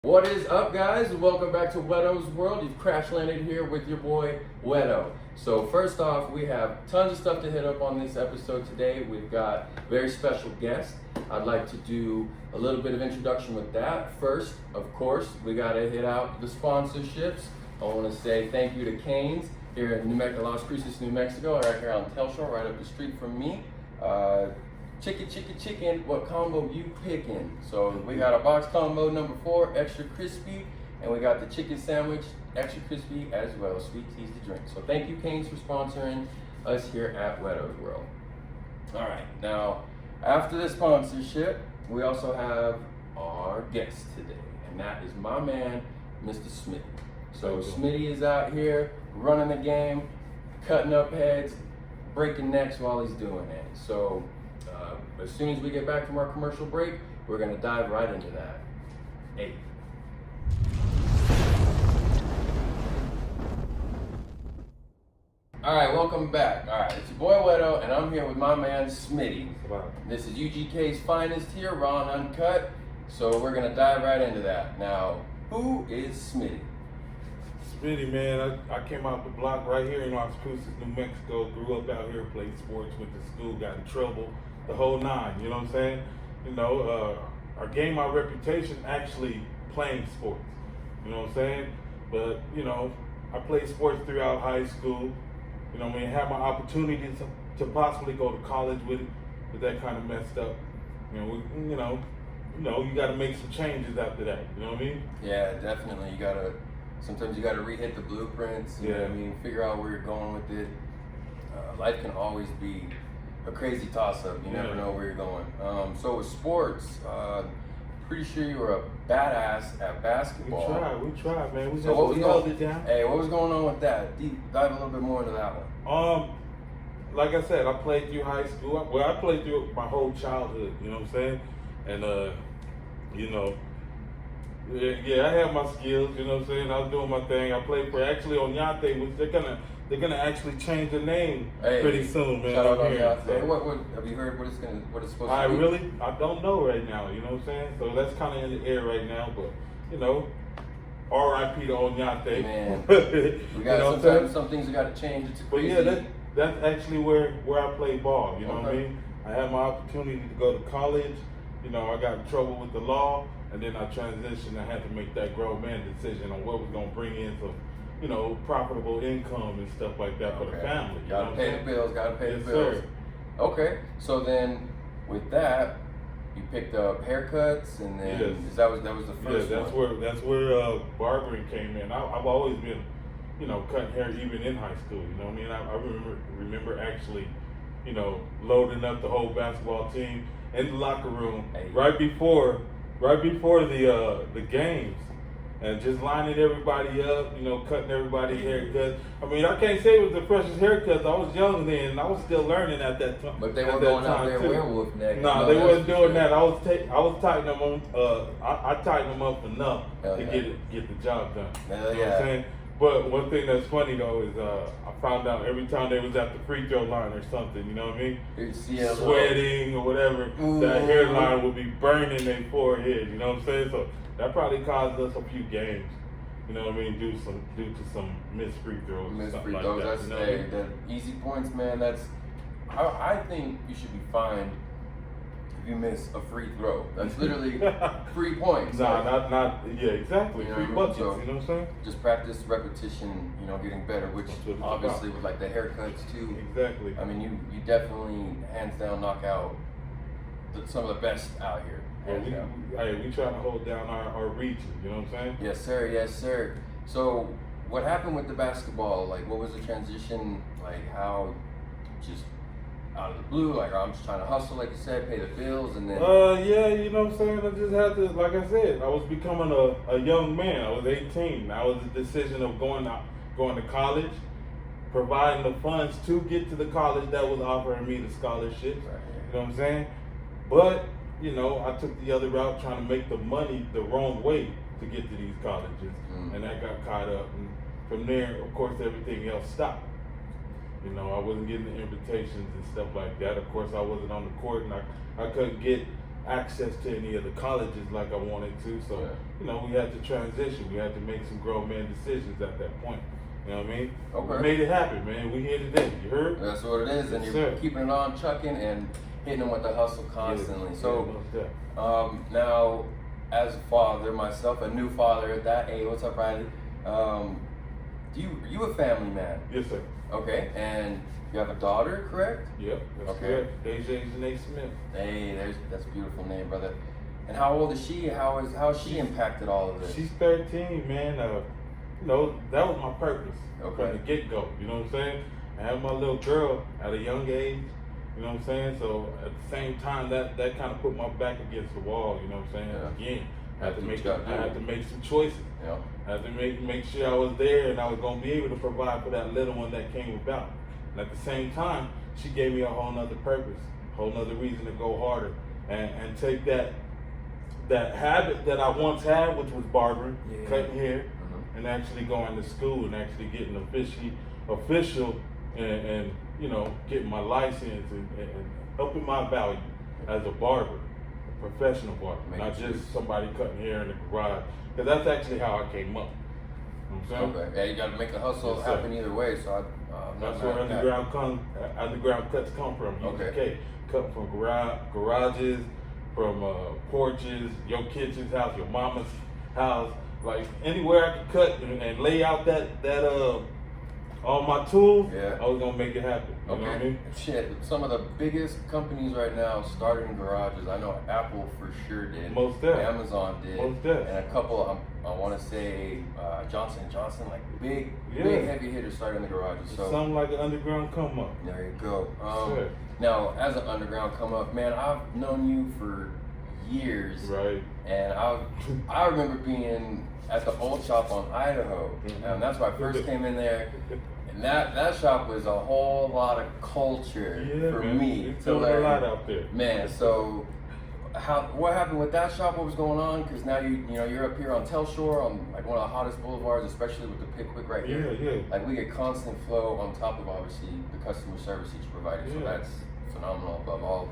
What is up, guys? Welcome back to Whetto's World. You've crash landed here with your boy Whetto. So first off, we have tons of stuff to hit up on this episode today. We've got a very special guest. I'd like to do a little bit of introduction with that. First, of course, we got to hit out the sponsorships. I want to say thank you to Cane's here in Las Cruces, New Mexico, right here on Telshaw, right up the street from me. Chicken, what combo you picking? So we got a box combo number 4, extra crispy, and we got the chicken sandwich, extra crispy as well, sweet teas to drink. So thank you, Cane's, for sponsoring us here at Whetto's World. All right, now after the sponsorship, we also have our guest today, and that is my man, Mr. Smitty. So Smitty is out here running the game, cutting up heads, breaking necks while he's doing it. So as soon as we get back from our commercial break, we're gonna dive right into that. Hey. All right, welcome back. All right, it's your boy Whetto, and I'm here with my man Smitty. This is UGK's finest here, raw and uncut. So we're gonna dive right into that. Now, who is Smitty? Smitty, man, I came out the block right here in Las Cruces, New Mexico. Grew up out here, played sports, went to school, got in trouble, the whole nine. You know what I'm saying? You know, I gained my reputation actually playing sports. You know what I'm saying? But you know, I played sports throughout high school. You know what I mean? Had my opportunity to possibly go to college with it, but that kind of messed up. You know, you got to make some changes after that. You know what I mean? Yeah, definitely. Sometimes you gotta re-hit the blueprints, you know what I mean, figure out where you're going with it. Life can always be a crazy toss-up, you never know where you're going. So with sports, pretty sure you were a badass at basketball. We tried, man. We held it down. Hey, what was going on with that? Dive a little bit more into that one. Like I said, I played through high school. Well, I played through my whole childhood, you know what I'm saying? And, you know, yeah, I have my skills, you know what I'm saying? I was doing my thing. I played for actually on Yate, which they're gonna actually change the name pretty soon, man. Shout out on Yate. So. What have you heard what it's supposed to be? I don't know right now, you know what I'm saying? So that's kind of in the air right now, but you know, R.I.P. to Onyate. Man, we got sometimes some things we got to change. It's crazy. But yeah, that's actually where I play ball. You know what I mean? I had my opportunity to go to college. You know, I got in trouble with the law. And then I transitioned. I had to make that grown man decision on what was going to bring in some, you know, profitable income and stuff like that for the family. Gotta pay the bills. Yes, sir. Okay. So then, with that, you picked up haircuts, and then that was the first. Yeah, that's where barbering came in. I've always been, you know, cutting hair even in high school. You know what I mean? I remember actually, you know, loading up the whole basketball team in the locker room right before the games, and just lining everybody up, you know, cutting everybody's haircuts. I mean, I can't say it was the freshest haircuts. I was young then, and I was still learning at that time. But they weren't going out there werewolf neck. No, they wasn't doing that. I was tightening them on. I tightened them up enough to get the job done. You know what I'm saying? But one thing that's funny though is I found out every time they was at the free throw line or something, you know what I mean? Sweating or whatever, that hairline would be burning their forehead, you know what I'm saying? So that probably caused us a few games, you know what I mean, due to some missed free throws. That's the easy points, man. I think you should be fined if you miss a free throw. That's literally free points. Exactly. Free buckets, you know what I'm saying? Just practice, repetition, you know, getting better, which obviously with like the haircuts too. Exactly. I mean, you definitely hands down knock out some of the best out here. We try to hold down our reach, you know what I'm saying? Yes, sir. Yes, sir. So what happened with the basketball? Like, what was the transition? Like, how just out of the blue, like I'm just trying to hustle, like you said, pay the bills, and then yeah, you know what I'm saying? I just had to, like I said, I was becoming a young man. I was 18. That was the decision of going to college, providing the funds to get to the college that was offering me the scholarships. Right. You know what I'm saying? But, you know, I took the other route trying to make the money the wrong way to get to these colleges. And that got caught up. And from there, of course, everything else stopped. You know, I wasn't getting the invitations and stuff like that. Of course, I wasn't on the court, and I couldn't get access to any of the colleges like I wanted to. So, Yeah. you know, we had to transition. We had to make some grown man decisions at that point. You know what I mean? Okay. We made it happen, man. We here today. You heard? That's what it is, and Yes, you're sir. keeping it on, chucking, and hitting them with the hustle constantly. Yeah, So, most definitely. now, as a father myself, a new father at that age, what's up, Riley? You a family man? Yes, sir. Okay, and you have a daughter, correct? Yep, that's Okay. correct. Deja Janae Smith. Hey, that's a beautiful name, brother. And how old is she? How has she impacted all of this? She's 13, man. You know, that was my purpose Okay. from the get-go. You know what I'm saying? I had my little girl at a young age. You know what I'm saying? So at the same time, that kind of put my back against the wall. You know what I'm saying? Yeah. Again, I had to That's make what you gotta I do. had to make some choices. You know? I had to make sure I was there and I was gonna be able to provide for that little one that came about. And at the same time, she gave me a whole nother purpose, a whole nother reason to go harder and take that habit that I once had, which was barbering, Yeah. cutting hair, and actually going to school and actually getting official and you know, getting my license and upping my value as a barber, a professional barber, not just somebody cutting hair in the garage. Because that's actually how I came up. You know what I'm saying? Okay. Yeah, you got to make the hustle Yes, sir. happen either way. So That's where underground cuts come from. UGK, Okay. cut from garages, from porches, your kitchen's house, your mama's house, like anywhere I could cut and lay out that all my tools. Yeah. I was gonna make it happen. You know what I mean? Shit, some of the biggest companies right now started in garages. I know Apple for sure did. Most definitely. Amazon did. Most definitely. And a couple, I want to say Johnson & Johnson, like big heavy hitters started in the garages. So Something like an underground come up. there you go. Sure. Now, as an underground come up, man, I've known you for years. Right. And I remember being at the old shop on Idaho. And that's where I first came in there. And that shop was a whole lot of culture for man. me You're to doing learn. a lot out there. Man, so what happened with that shop? What was going on? Because now you're up here on Telshore on like one of the hottest boulevards, especially with the Pickwick right here. Yeah. Like we get constant flow on top of obviously the customer service that you provided. So that's phenomenal above all.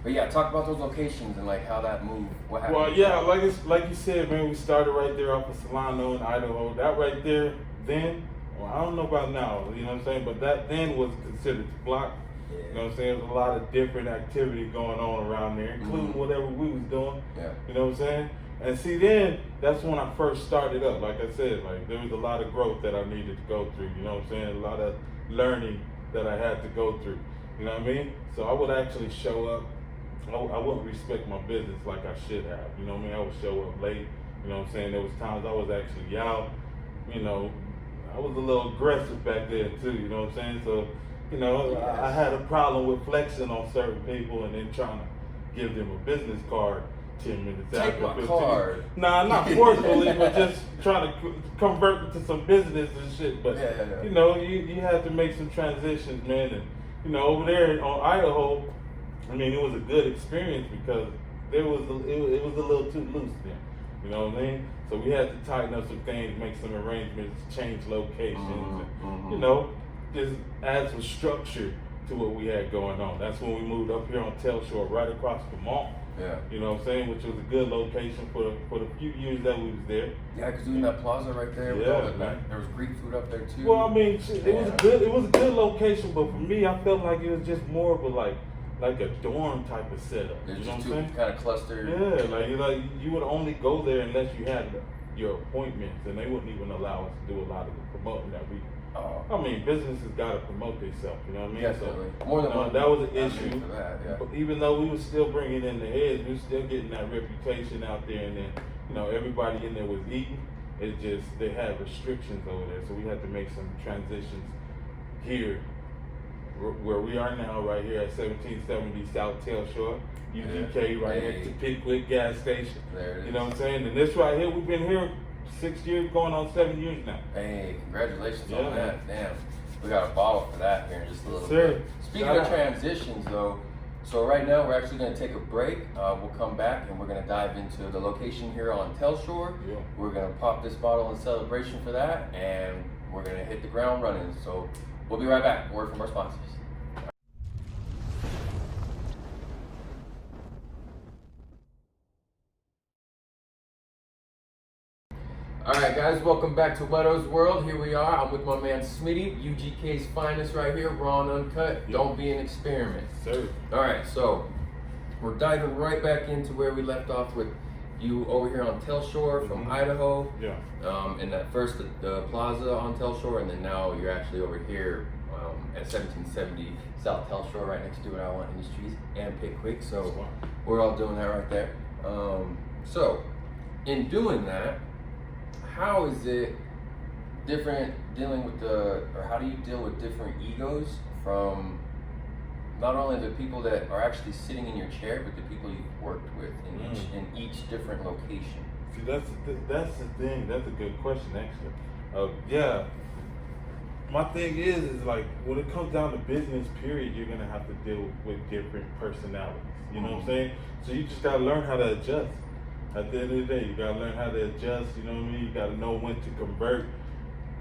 But yeah, talk about those locations and like how that moved. What happened? Well, yeah, like you said, man, we started right there off of Solano in Idaho. That right there, then, well, I don't know about now, you know what I'm saying, but that then was considered the block. Yeah. You know what I'm saying? There's a lot of different activity going on around there, including whatever we was doing. Yeah. You know what I'm saying? And see, then that's when I first started up. Like I said, like there was a lot of growth that I needed to go through. You know what I'm saying? A lot of learning that I had to go through. You know what I mean? So I would actually show up. I wouldn't respect my business like I should have. You know what I mean? I would show up late. You know what I'm saying? There was times I was actually out. You know, I was a little aggressive back then too. You know what I'm saying? So, you know, I had a problem with flexing on certain people and then trying to give them a business card 10 minutes Take after. my 15. card. Nah, not forcefully, but just trying to convert it to some business and shit. But Yeah. you know, you have to make some transitions, man. And you know, over there on Idaho, I mean, it was a good experience because it was a little too loose then. You know what I mean? So we had to tighten up some things, make some arrangements, change locations, and, you know, just add some structure to what we had going on. That's when we moved up here on Telshore, right across the mall. Yeah. You know what I'm saying? Which was a good location for the few years that we was there. Yeah, because in that plaza right there, with Yeah, all that, man. there was Greek food up there too. Well, I mean, it was good. It was a good location, but for me, I felt like it was just more of a like a dorm type of setup. There's You know what just I'm two saying? kind of clustered. Yeah, like you would only go there unless you had your appointments, and they wouldn't even allow us to do a lot of the promoting that we. I mean, businesses gotta promote themselves. You know what I mean? Definitely. So, More than you know, one. that was an I issue. mean, for that, yeah. But even though we were still bringing in the heads, we were still getting that reputation out there, and then you know everybody in there was eating. It just they had restrictions over there, so we had to make some transitions here, where we are now, right here at 1770 South Telshore, UGK, right next to Pickwick gas station. There it is. You know what I'm saying? And this right here, we've been here 6 years, going on 7 years now. Hey, congratulations Yeah, on that. Damn. We got a bottle for that here in just a little Sir. bit. Speaking Shout of out. transitions though, so right now we're actually going to take a break. We'll come back and we're going to dive into the location here on Telshore. Yeah. We're going to pop this bottle in celebration for that, and we're going to hit the ground running. So we'll be right back. Word from our sponsors. All right, guys, welcome back to Whetto's World. Here we are. I'm with my man Smitty, UGK's finest right here, raw and uncut. Yep. Don't be an experiment. Sir. All right, so we're diving right back into where we left off with you over here on Telshore from Idaho. Yeah. And that first the plaza on Telshore, and then now you're actually over here at 1770 South Telshore, right next to DowatiwantIndustries and Pickwick. So we're all doing that right there. So in doing that, how is it different dealing with or how do you deal with different egos from not only the people that are actually sitting in your chair, but the people you've worked with in each different location? See, that's the thing. That's a good question, actually. Yeah. My thing is like when it comes down to business, period, you're gonna have to deal with different personalities. You know what I'm saying? So you just gotta learn how to adjust. At the end of the day, you gotta learn how to adjust. You know what I mean? You gotta know when to convert.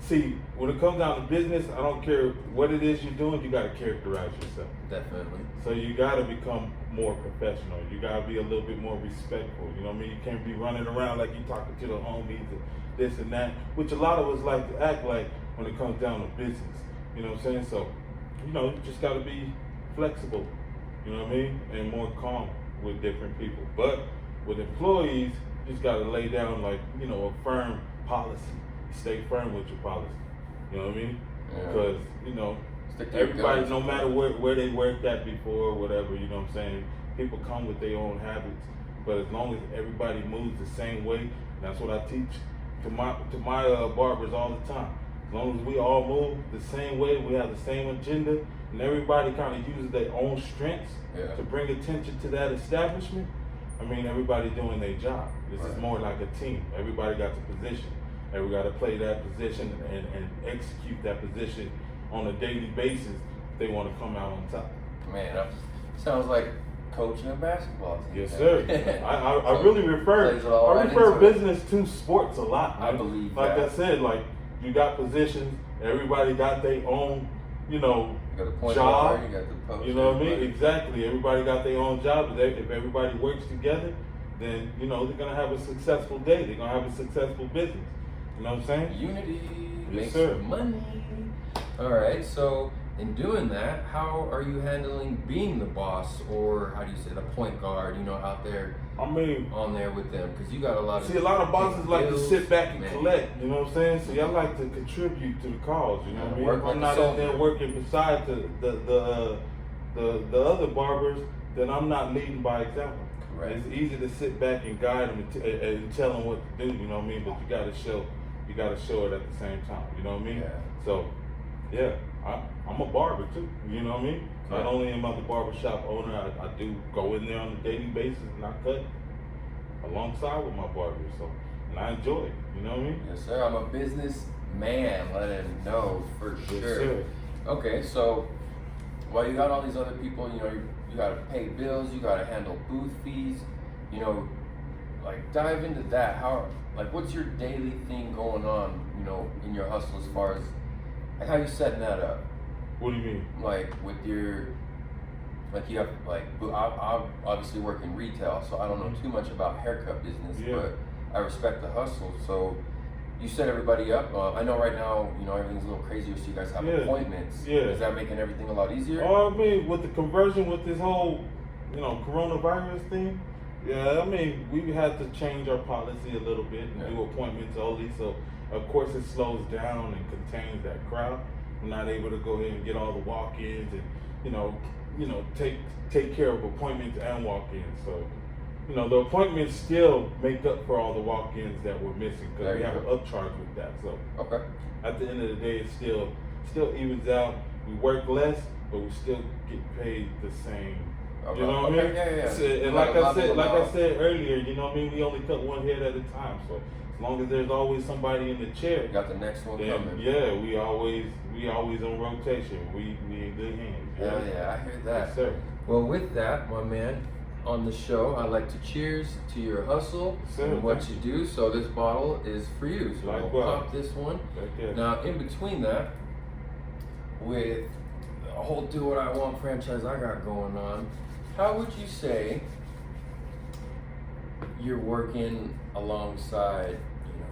See, when it comes down to business, I don't care what it is you're doing, you gotta characterize yourself. Definitely. So you gotta become more professional. You gotta be a little bit more respectful. You know what I mean? You can't be running around like you talking to the homies and this and that, which a lot of us like to act like when it comes down to business. You know what I'm saying? So, you know, you just gotta be flexible. You know what I mean? And more calm with different people. But with employees, you just gotta lay down like, you know, a firm policy. Stay firm with your policy. You know what I mean? Because, you know, everybody, no matter where they worked at before or whatever, you know what I'm saying, people come with their own habits. But as long as everybody moves the same way, that's what I teach to my barbers all the time. As long as we all move the same way, we have the same agenda, and everybody kind of uses their own strengths to bring attention to that establishment, I mean, everybody doing their job. This is more like a team. Everybody got the position. And we got to play that position and execute that position on a daily basis if they want to come out on top. Man, that sounds like coaching a basketball team. Yes, sir. I really refer business to sports a lot. Man. I believe like that. I said, like you got positions, everybody got their own, you know, you got the point job. Guard, you got the post. You know what I mean? Exactly. Everybody got their own job. If everybody works together, then, you know, they're going to have a successful day. They're going to have a successful business. You know what I'm saying? Unity makes sir. Money. All right. So in doing that, how are you handling being the boss, or how do you say the point guard? You know, out there. I mean, on there with them, because you got a lot of. See, a lot of bosses like to sit back and collect. You know what I'm saying? So y'all like to contribute to the cause. You know what I mean? If I'm not out there working beside the other barbers, then I'm not leading by example. Right. It's easy to sit back and guide them and tell them what to do. You know what I mean? But you got to show. You got to show it at the same time. You know what I mean? Yeah. So, yeah, I'm a barber too. You know what I mean? Not only am I the barbershop owner, I do go in there on a daily basis and I cut alongside with my barbers. So, and I enjoy it. You know what I mean? Yes, sir. I'm a business man. Let him know for sure. Yes, sir. Okay, so while you got all these other people, you know, you got to pay bills, you got to handle booth fees. You know, like dive into that. Like, what's your daily thing going on, you know, in your hustle as far as, like, how you setting that up? What do you mean? Like, with your, like, you have, like, I obviously work in retail, so I don't know too much about haircut business, but I respect the hustle. So, you set everybody up. I know right now, you know, everything's a little crazier, so you guys have appointments. Is that making everything a lot easier? Oh, I mean, with the conversion with this whole, you know, coronavirus thing, I mean, we had to change our policy a little bit and do appointments only. So, of course, it slows down and contains that crowd. We're not able to go ahead and get all the walk-ins and, you know, take care of appointments and walk-ins. So, you know, the appointments still make up for all the walk-ins that we're missing because we have an upcharge with that. So, at the end of the day, it still evens out. We work less, but we still get paid the same. You know what I mean? And like I said earlier, you know what I mean? We only cut one head at a time. So as long as there's always somebody in the chair, got the next one coming. Yeah, we always on rotation. We in good hands. Hell yeah, I hear that. Yes, sir. Well, with that, my man, on the show, I like to cheers to your hustle and what you do. So this bottle is for you. So we'll pop this one. Now, in between that, with the whole Do What I Want franchise I got going on, how would you say you're working alongside,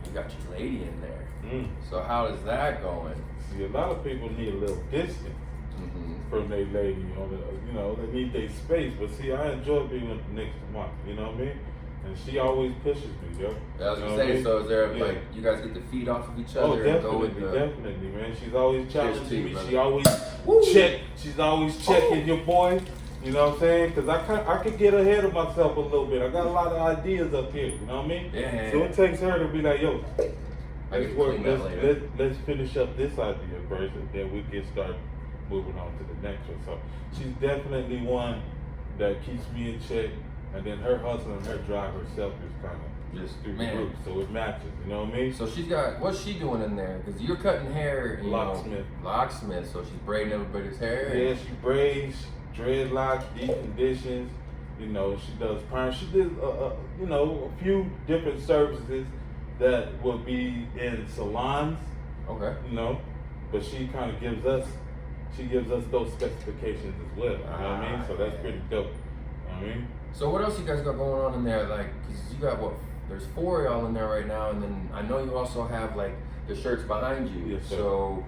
you got your lady in there. Mm. So how is that going? See, a lot of people need a little distance from their lady, they need their space. But see, I enjoy being with the next month, you know what I mean? And she always pushes me, yo. I was gonna say, so is there like you guys get to feed off of each other? Oh, and go with definitely, man. She's always challenging me. brother. She always She's always checking your boy. You know what I'm saying? Because I could get ahead of myself a little bit. I got a lot of ideas up here. You know what I mean? Yeah. So it takes her to be like, yo, let's finish up this idea first, and then we can start moving on to the next one. So she's definitely one that keeps me in check. And then her hustle and her drive herself is kind of just through the roof, so it matches. You know what I mean? So she's got, what's she doing in there? Because you're cutting hair. Locksmith. So she's braiding everybody's hair. Yeah, she braids, dreadlocks, deep conditions. You know, she does perm. She did, a few different services that would be in salons. Okay. You know, but she kind of gives us those specifications as well. You know what I mean? So that's pretty dope. You know what I mean? So what else you guys got going on in there? Like, cause you got there's 4 of y'all in there right now, and then I know you also have like the shirts behind you. Yes, sir. So,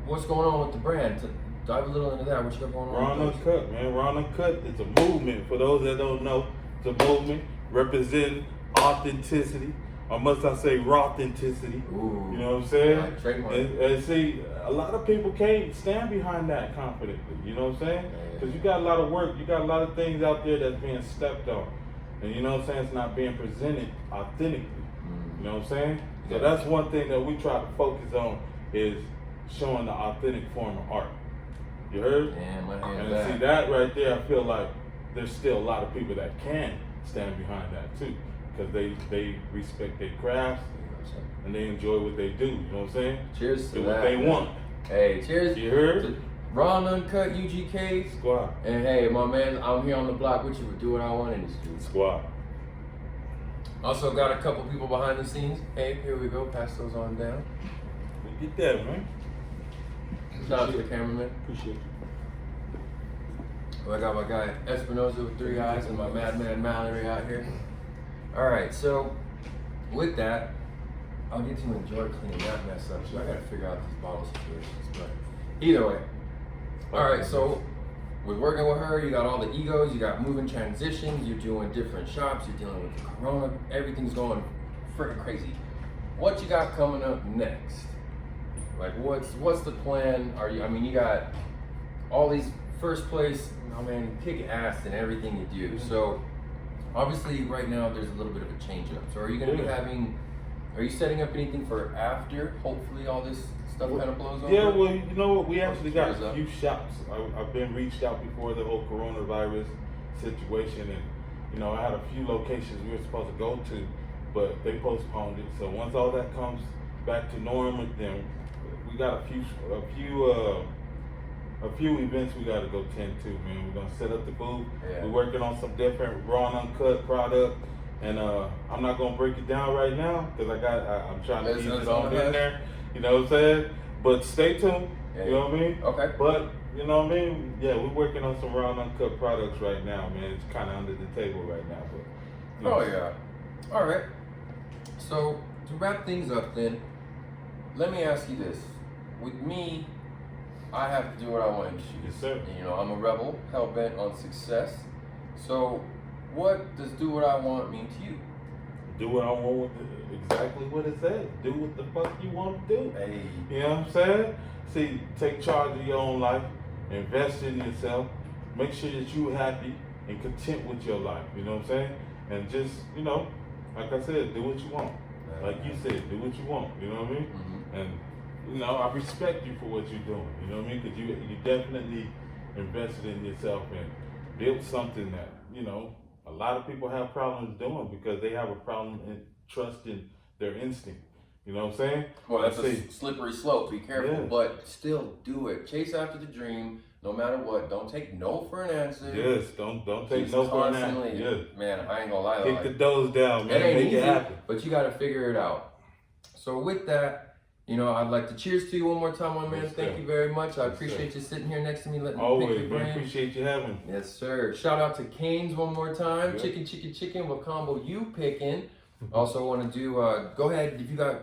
what's going on with the brand? Dive a little into that. What you got going on? Raw Uncut, man. Raw Uncut is a movement. For those that don't know, it's a movement representing authenticity. Or must I say raw authenticity? Ooh, you know what I'm saying? Like trademark. And see, a lot of people can't stand behind that confidently. You know what I'm saying? Because you got a lot of work, you got a lot of things out there that's being stepped on. And you know what I'm saying? It's not being presented authentically. You know what I'm saying? So that's one thing that we try to focus on is showing the authentic form of art. You heard? And see that right there, I feel like there's still a lot of people that can stand behind that too. Because they respect their crafts and they enjoy what they do. You know what I'm saying? Cheers to do that. What they want. Hey, cheers. You heard? To Raw and Uncut UGK Squad. And hey, my man, I'm here on the block with you for Do What I Want Industries. Squad. Also got a couple people behind the scenes. Hey, here we go. Pass those on down. We get that, man. Shout out to the cameraman. Appreciate you. Well, I got my guy Espinoza with 3 eyes and my madman Mallory out here. All right, so with that, I'll get to enjoy cleaning that mess up. So I gotta figure out these bottle situations. But either way, all right. So with working with her, you got all the egos, you got moving transitions, you're doing different shops, you're dealing with the corona, everything's going freaking crazy. What you got coming up next? Like, what's the plan? You got all these first place. I mean, kick ass in everything you do. So. Obviously, right now there's a little bit of a change up. So, are you going to be are you setting up anything for after? Hopefully, all this stuff kind of blows over. Yeah, well, you know what? We actually got a few shops. I've been reached out before the whole coronavirus situation, and I had a few locations we were supposed to go to, but they postponed it. So once all that comes back to normal, then we got a few events we got to go tend to, man. We're gonna set up the booth. Yeah. We're working on some different raw and uncut product, and I'm not gonna break it down right now because I'm trying to keep it on in there. You know what I'm saying? But stay tuned. Yeah. You know what I mean? Okay. But you know what I mean? Yeah, we're working on some raw and uncut products right now, man. It's kind of under the table right now, but. Oh yeah. All right. So to wrap things up, then, let me ask you this: with me, I have to do what I want to choose. Yes, sir. And, I'm a rebel, hell bent on success. So, what does do what I want mean to you? Do what I want with exactly what it says. Do what the fuck you want to do. Hey. You know what I'm saying? See, take charge of your own life, invest in yourself, make sure that you're happy and content with your life. You know what I'm saying? And just, like I said, do what you want. Like you said, do what you want. You know what I mean? Mm-hmm. And I respect you for what you're doing, you know what I mean? Because you definitely invested in yourself and built something that, a lot of people have problems doing because they have a problem in trusting their instinct. You know what I'm saying? Well, that's a slippery slope. Be careful, Yeah. But still do it. Chase after the dream, no matter what. Don't take no for an answer. Yes, don't take no for an answer. Yes. Man, I ain't gonna lie. Kick the doors down, man. It ain't Make easy, it happen. but you got to figure it out. So with that, I'd like to cheers to you one more time, my man. Yes, Thank you very much. I appreciate you sitting here next to me, letting me pick Always, your man. brain. Appreciate you having me. Yes, sir. Shout out to Canes one more time. Yep. Chicken. What combo you picking? Also want to do, go ahead, if you got,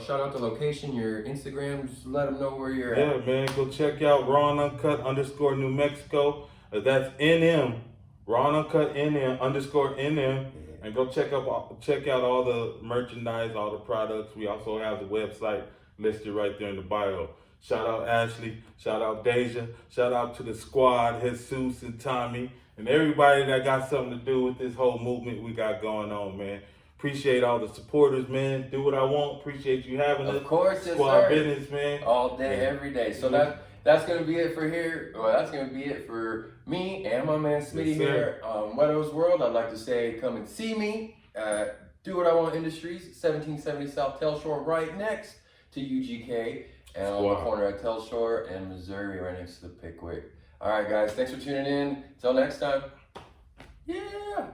shout out the location, your Instagram, just let them know where you're at. Yeah, man, go check out Raw and Uncut _ New Mexico. That's NM, Raw and Uncut NM _ NM. And go check out all the merchandise, all the products. We also have the website listed right there in the bio. Shout out Ashley, shout out Deja, shout out to the squad, Jesus and Tommy, and everybody that got something to do with this whole movement we got going on, man. Appreciate all the supporters, man. Do what I want. Appreciate you having us. Of course, yes, Squad sir. business, man. All day, every day. So that's gonna be it for here. Well, that's gonna be it for me and my man Smitty here on Whetto's World. I'd like to say, come and see me at DowatiwantIndustries, 1770 South Tell Shore, right next to UGK, and on the corner of Tell Shore and Missouri, right next to the Pickwick. All right, guys. Thanks for tuning in. Till next time. Yeah.